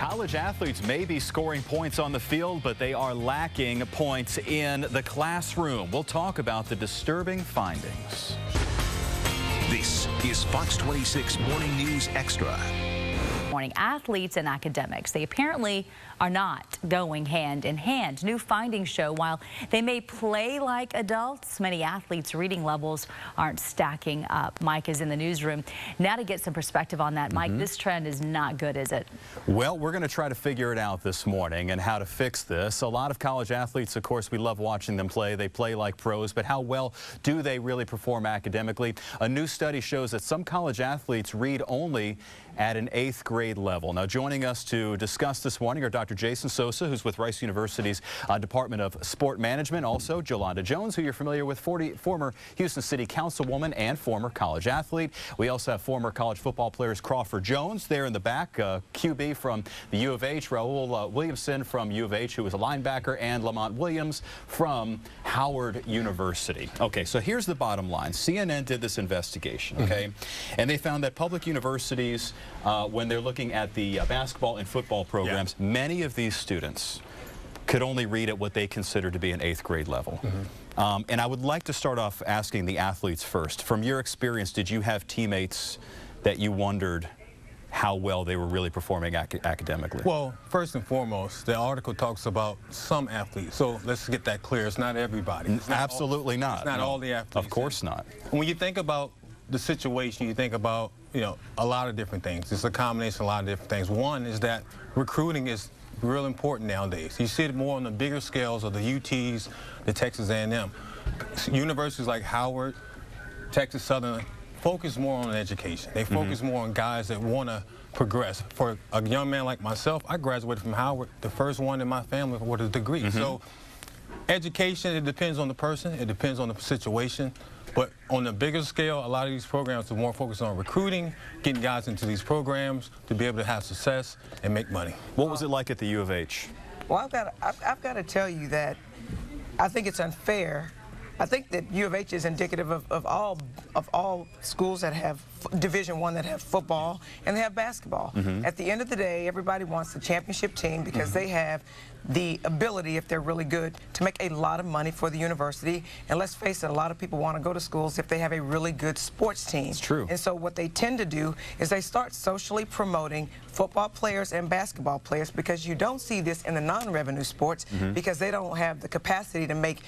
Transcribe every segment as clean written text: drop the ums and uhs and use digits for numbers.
College athletes may be scoring points on the field, but they are lacking points in the classroom. We'll talk about the disturbing findings. This is Fox 26 Morning News Extra. Morning. Athletes and academics, they apparently are not going hand in hand. New findings show while they may play like adults, many athletes' reading levels aren't stacking up. Mike is in the newsroom now to get some perspective on that. Mike, this trend is not good, is it? Well, we're going to try to figure it out this morning and how to fix this. A lot of college athletes, of course, we love watching them play. They play like pros, but how well do they really perform academically? A new study shows that some college athletes read only at an 8th grade level. Now, joining us to discuss this morning are Dr. Jason Sosa, who's with Rice University's Department of Sport Management. Also, Jolanda Jones, who you're familiar with, former Houston City Councilwoman and former college athlete. We also have former college football players Crawford Jones there in the back, QB from the U of H, Raul Williamson from U of H, who was a linebacker, and Lamont Williams from Howard University. Okay, so here's the bottom line. CNN did this investigation, okay? And they found that public universities, when they're looking at the basketball and football programs, many of these students could only read at what they consider to be an 8th grade level. And I would like to start off asking the athletes first. From your experience, did you have teammates that you wondered how well they were really performing academically? Well, first and foremost, the article talks about some athletes. So let's get that clear. It's not everybody. It's not Absolutely not. It's not all the athletes. Of course not. When you think about the situation, you think about, a lot of different things. It's a combination of a lot of different things. One is that recruiting is real important nowadays. You see it more on the bigger scales of the UTs, the Texas A&M. Universities like Howard, Texas Southern focus more on education. They focus more on guys that want to progress. For a young man like myself, I graduated from Howard, the first one in my family with a degree. So education, it depends on the person, it depends on the situation. But on the bigger scale, a lot of these programs are more focused on recruiting, getting guys into these programs to be able to have success and make money. What was it like at the U of H? Well, I've got to tell you that I think it's unfair. I think that U of H is indicative of all schools that have Division I that have football and they have basketball. At the end of the day, everybody wants the championship team because they have the ability, if they're really good, to make a lot of money for the university. And let's face it, a lot of people want to go to schools if they have a really good sports team. It's true. And so what they tend to do is they start socially promoting football players and basketball players, because you don't see this in the non-revenue sports because they don't have the capacity to make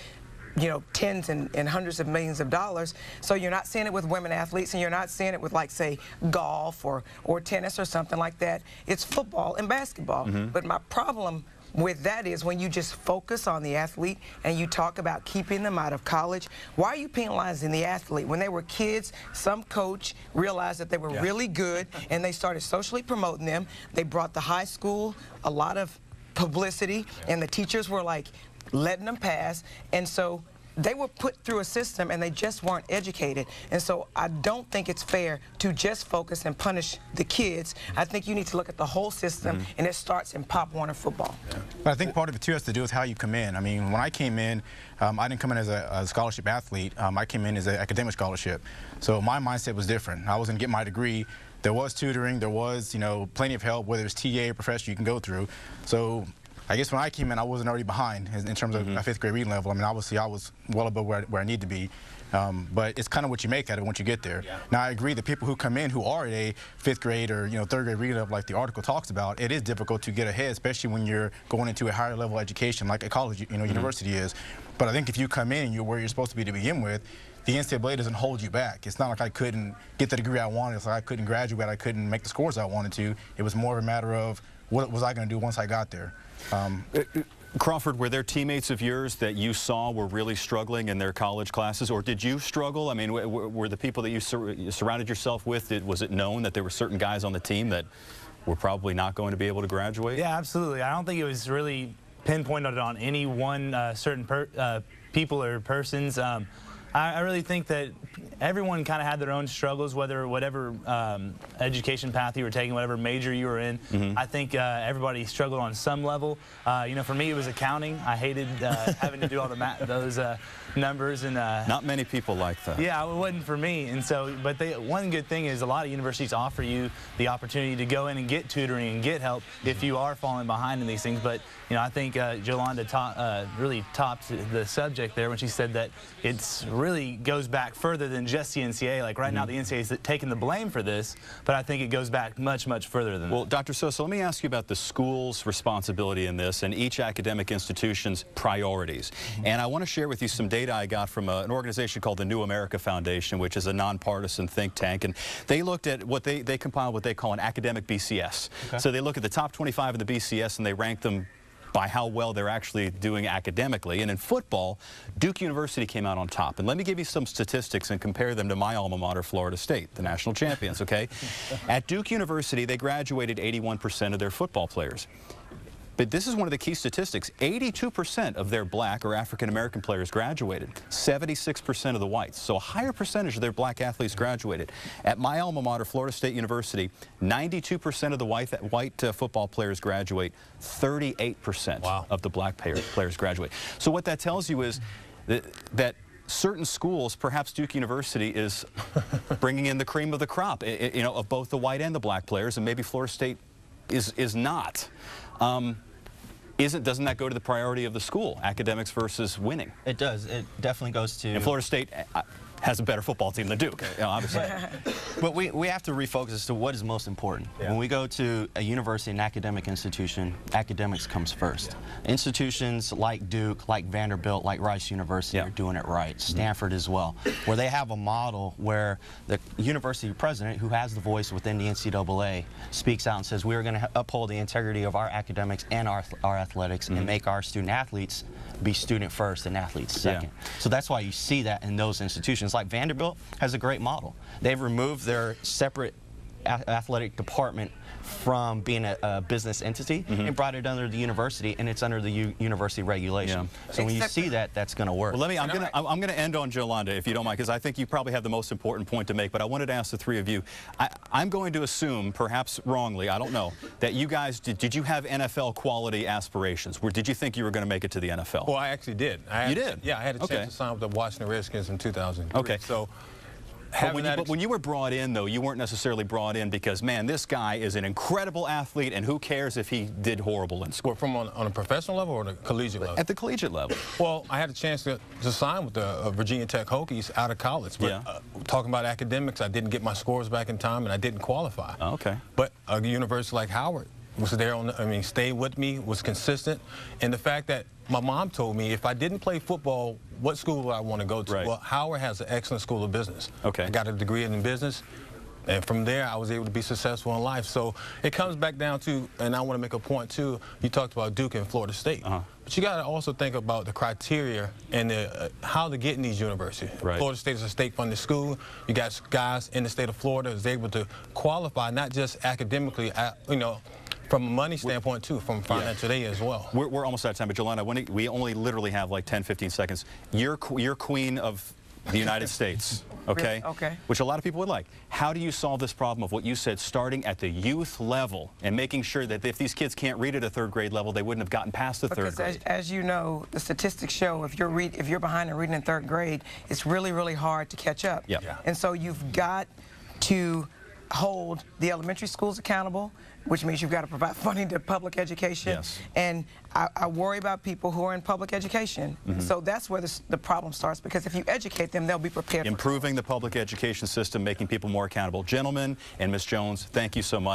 tens and hundreds of millions of dollars. So you're not seeing it with women athletes, and you're not seeing it with, like, say, golf or tennis or something like that. It's football and basketball. But my problem with that is when you just focus on the athlete and you talk about keeping them out of college, why are you penalizing the athlete? When they were kids, some coach realized that they were really good and they started socially promoting them. They brought the high school a lot of publicity, and the teachers were like letting them pass, and so they were put through a system and they just weren't educated. And so I don't think it's fair to just focus and punish the kids. I think you need to look at the whole system, and it starts in Pop Warner football. But I think part of it too has to do with how you come in. I mean, when I came in, I didn't come in as a scholarship athlete. I came in as an academic scholarship. So my mindset was different. I was going to get my degree. There was tutoring, there was, plenty of help, whether it's TA or professor you can go through. So I guess when I came in, I wasn't already behind in terms of my 5th grade reading level. I mean, obviously, I was well above where I need to be. But it's kind of what you make out of it once you get there. Now, I agree, the people who come in who are at a 5th grade or 3rd grade reading level, like the article talks about, it is difficult to get ahead, especially when you're going into a higher level education like a college, university is. But I think if you come in and you're where you're supposed to be to begin with, the NCAA doesn't hold you back. It's not like I couldn't get the degree I wanted. It's like I couldn't graduate. I couldn't make the scores I wanted to. It was more of a matter of what was I going to do once I got there. Crawford, were there teammates of yours that you saw were really struggling in their college classes, or did you struggle? I mean, were the people that you surrounded yourself with, was it known that there were certain guys on the team that were probably not going to be able to graduate? Yeah, absolutely. I don't think it was really pinpointed on any one certain people or persons. I really think that everyone kind of had their own struggles, whatever education path you were taking, whatever major you were in. I think everybody struggled on some level. You know, for me, it was accounting. I hated having to do all those numbers and. Not many people like that. Yeah, it wasn't for me. And so, but one good thing is a lot of universities offer you the opportunity to go in and get tutoring and get help if you are falling behind in these things. But you know, I think Jolanda really topped the subject there when she said that it's really goes back further than just the NCAA. Like right now, the NCAA is taking the blame for this, but I think it goes back much, much further than that. Well, Dr. Sosa, let me ask you about the school's responsibility in this and each academic institution's priorities. And I want to share with you some data I got from an organization called the New America Foundation, which is a nonpartisan think tank. And they looked at what they compiled what they call an academic BCS. Okay. So they look at the top 25 of the BCS and they rank them by how well they're actually doing academically. And in football, Duke University came out on top. And let me give you some statistics and compare them to my alma mater, Florida State, the national champions, okay? At Duke University, they graduated 81% of their football players. But this is one of the key statistics. 82% of their black or African-American players graduated, 76% of the whites. So a higher percentage of their black athletes graduated. At my alma mater, Florida State University, 92% of the white football players graduate, 38% of the black players graduate. So what that tells you is that certain schools, perhaps Duke University is bringing in the cream of the crop, you know, of both the white and the black players, and maybe Florida State is not. Doesn't that go to the priority of the school, academics versus winning? It does. It definitely goes to... And Florida State has a better football team than Duke, you know, obviously. But we have to refocus as to what is most important. Yeah. When we go to a university, an academic institution, academics comes first. Yeah. Institutions like Duke, like Vanderbilt, like Rice University are doing it right. Stanford as well, where they have a model where the university president, who has the voice within the NCAA, speaks out and says, we are going to uphold the integrity of our academics and our athletics and make our student athletes be student first and athletes second. So that's why you see that in those institutions. Like Vanderbilt has a great model. They've removed their separate athletic department from being a business entity and brought it under the university, and it's under the university regulation. So when you see that, that's going to work. Well, I'm going to end on Jolanda, if you don't mind, because I think you probably have the most important point to make. But I wanted to ask the three of you. I'm going to assume, perhaps wrongly, I don't know, that you guys did you have NFL quality aspirations? Did you think you were going to make it to the NFL? Well, I actually did. You did? Yeah, I had a chance to sign with the Washington Redskins in 2003. Okay. So. But when you were brought in, though, you weren't necessarily brought in because, man, this guy is an incredible athlete, and who cares if he did horrible in school? From on a professional level or the collegiate level? At the collegiate level. Well, I had a chance to sign with the Virginia Tech Hokies out of college. But talking about academics, I didn't get my scores back in time, and I didn't qualify. Oh, okay. But a university like Howard was there stayed with me, was consistent. And the fact that my mom told me if I didn't play football, what school would I want to go to? Well, Howard has an excellent school of business. Okay. I got a degree in business, and from there I was able to be successful in life. So it comes back down to, and I want to make a point too, you talked about Duke and Florida State. But you got to also think about the criteria and how to get in these universities. Florida State is a state-funded school. You got guys in the state of Florida who's able to qualify, not just academically, you know, from a money standpoint, too, from financial aid as well. We're almost out of time, but Jolanda, we only literally have like 10, 15 seconds. You're queen of the United States, okay? Really? Okay. Which a lot of people would like. How do you solve this problem of what you said, starting at the youth level and making sure that if these kids can't read at a third grade level, they wouldn't have gotten past the third grade? As you know, the statistics show if you're behind in reading in third grade, it's really, really hard to catch up. And so you've got to hold the elementary schools accountable, which means you've got to provide funding to public education. And I worry about people who are in public education. So that's where the problem starts, because if you educate them, they'll be prepared. Improving the public education system, making people more accountable. Gentlemen and Ms. Jones, thank you so much.